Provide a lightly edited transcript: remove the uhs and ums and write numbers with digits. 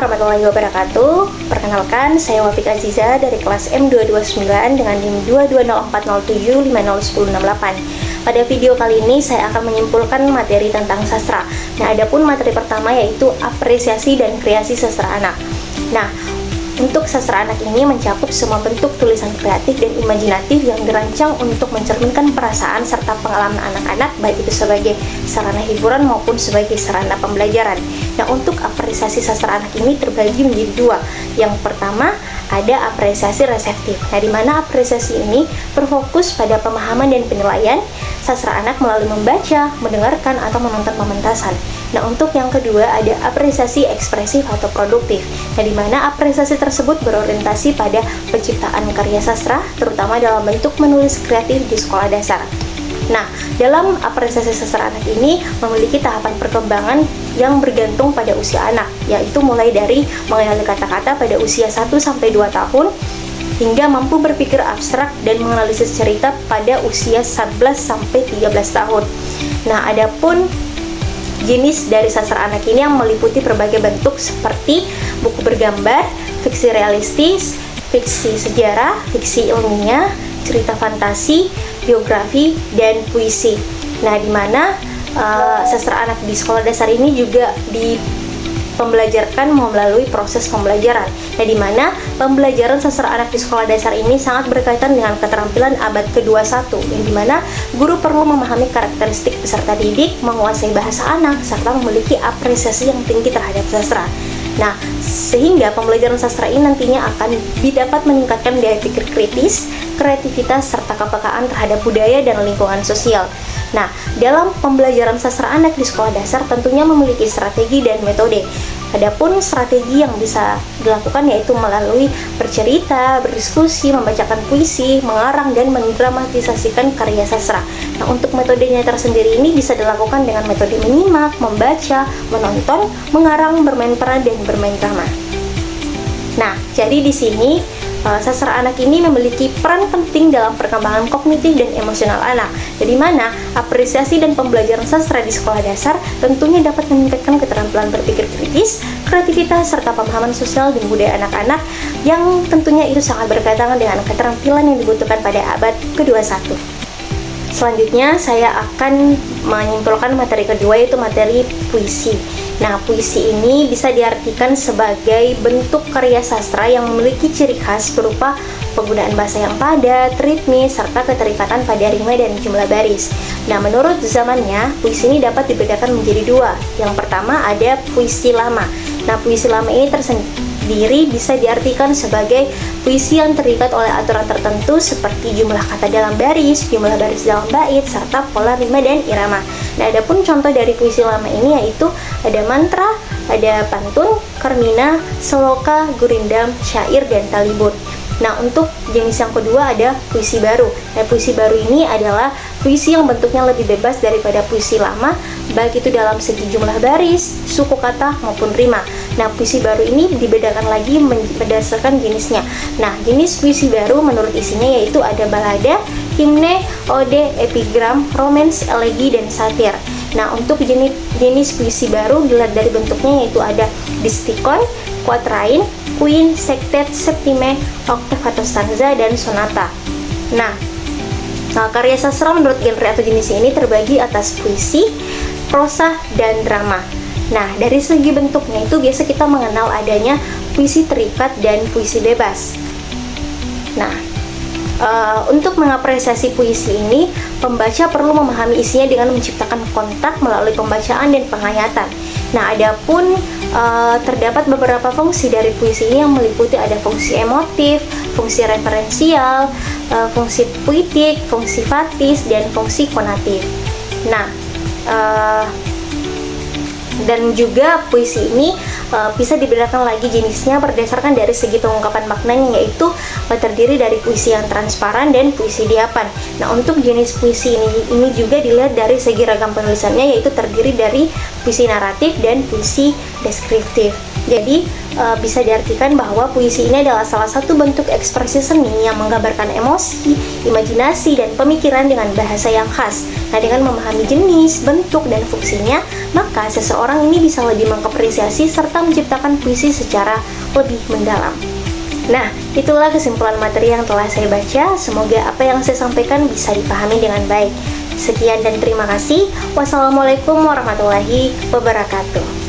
warahmatullahi wabarakatuh. Perkenalkan, saya Wafik Aziza dari kelas M229 dengan NIM 22040750168. Pada video kali ini saya akan menyimpulkan materi tentang sastra. Nah, adapun materi pertama yaitu apresiasi dan kreasi sastra anak. Nah, untuk sastra anak ini mencakup semua bentuk tulisan kreatif dan imajinatif yang dirancang untuk mencerminkan perasaan serta pengalaman anak-anak, baik itu sebagai sarana hiburan maupun sebagai sarana pembelajaran. Nah, untuk apresiasi sastra anak ini terbagi menjadi dua. Yang pertama ada apresiasi reseptif. Nah, di mana apresiasi ini berfokus pada pemahaman dan penilaian sastra anak melalui membaca, mendengarkan, atau menonton pementasan. Nah, untuk yang kedua ada apresiasi ekspresif atau produktif. Nah, di mana apresiasi tersebut berorientasi pada penciptaan karya sastra, terutama dalam bentuk menulis kreatif di sekolah dasar. Nah, dalam apresiasi sastra anak ini memiliki tahapan perkembangan yang bergantung pada usia anak, yaitu mulai dari mengenali kata-kata pada usia 1-2 tahun, hingga mampu berpikir abstrak dan menganalisis cerita pada usia 11-13 tahun. Nah, adapun jenis dari sastra anak ini yang meliputi berbagai bentuk seperti buku bergambar, fiksi realistis, fiksi sejarah, fiksi ilmiah, cerita fantasi, biografi, dan puisi. Nah, di mana sastra anak di sekolah dasar ini juga pembelajarkan melalui proses pembelajaran. Nah, di mana pembelajaran sastra anak di sekolah dasar ini sangat berkaitan dengan keterampilan abad ke-21, yang dimana guru perlu memahami karakteristik peserta didik, menguasai bahasa anak, serta memiliki apresiasi yang tinggi terhadap sastra. Nah, sehingga pembelajaran sastra ini nantinya akan dapat meningkatkan daya pikir kritis, kreativitas, serta kepekaan terhadap budaya dan lingkungan sosial. Nah, dalam pembelajaran sastra anak di sekolah dasar tentunya memiliki strategi dan metode. Adapun strategi yang bisa dilakukan yaitu melalui bercerita, berdiskusi, membacakan puisi, mengarang, dan mendramatisasikan karya sastra. Nah, untuk metodenya tersendiri ini bisa dilakukan dengan metode menyimak, membaca, menonton, mengarang, bermain peran, dan bermain drama. Nah, jadi di sini sastra anak ini memiliki peran penting dalam perkembangan kognitif dan emosional anak, di mana apresiasi dan pembelajaran sastra di sekolah dasar tentunya dapat meningkatkan keterampilan berpikir kritis, kreativitas, serta pemahaman sosial dan budaya anak-anak, yang tentunya itu sangat berkaitan dengan keterampilan yang dibutuhkan pada abad ke-21. Selanjutnya saya akan menyimpulkan materi kedua, yaitu materi puisi. Nah, puisi ini bisa diartikan sebagai bentuk karya sastra yang memiliki ciri khas berupa penggunaan bahasa yang padat, ritmis, serta keterikatan pada rima dan jumlah baris. Nah, menurut zamannya, puisi ini dapat dibedakan menjadi dua. Yang pertama ada puisi lama. Nah, puisi lama ini tersendiri bisa diartikan sebagai puisi yang terikat oleh aturan tertentu seperti jumlah kata dalam baris, jumlah baris dalam bait, serta pola rima dan irama. Nah, adapun contoh dari puisi lama ini yaitu ada mantra, ada pantun, karmina, seloka, gurindam, syair, dan talibut. Nah, untuk jenis yang kedua ada puisi baru. Nah, puisi baru ini adalah puisi yang bentuknya lebih bebas daripada puisi lama, baik itu dalam segi jumlah baris, suku kata, maupun rima. Nah, puisi baru ini dibedakan lagi berdasarkan jenisnya. Nah, jenis puisi baru menurut isinya yaitu ada balada, himne, ode, epigram, romans, elegi, dan satir. Nah, untuk jenis puisi baru dilihat dari bentuknya yaitu ada distikon, quatrain, queen, sektet, septime, oktav atau stanza, dan sonata. Nah, karya sastra menurut genre atau jenis ini terbagi atas puisi, prosa, dan drama. Nah, dari segi bentuknya itu biasa kita mengenal adanya puisi terikat dan puisi bebas. Nah, untuk mengapresiasi puisi ini, pembaca perlu memahami isinya dengan menciptakan kontak melalui pembacaan dan penghayatan. Nah, adapun terdapat beberapa fungsi dari puisi ini yang meliputi ada fungsi emotif, fungsi referensial, fungsi puitik, fungsi fatis, dan fungsi konatif. Nah, dan juga puisi ini bisa dibedakan lagi jenisnya berdasarkan dari segi pengungkapan maknanya, yaitu terdiri dari puisi yang transparan dan puisi diapan. Nah, untuk jenis puisi ini juga dilihat dari segi ragam penulisannya, yaitu terdiri dari puisi naratif dan puisi deskriptif. Jadi bisa diartikan bahwa puisi ini adalah salah satu bentuk ekspresi seni yang menggambarkan emosi, imajinasi, dan pemikiran dengan bahasa yang khas. Nah, dengan memahami jenis, bentuk, dan fungsinya, maka seseorang ini bisa lebih mengapresiasi serta menciptakan puisi secara lebih mendalam. Nah, itulah kesimpulan materi yang telah saya baca. Semoga apa yang saya sampaikan bisa dipahami dengan baik. Sekian dan terima kasih. Wassalamualaikum warahmatullahi wabarakatuh.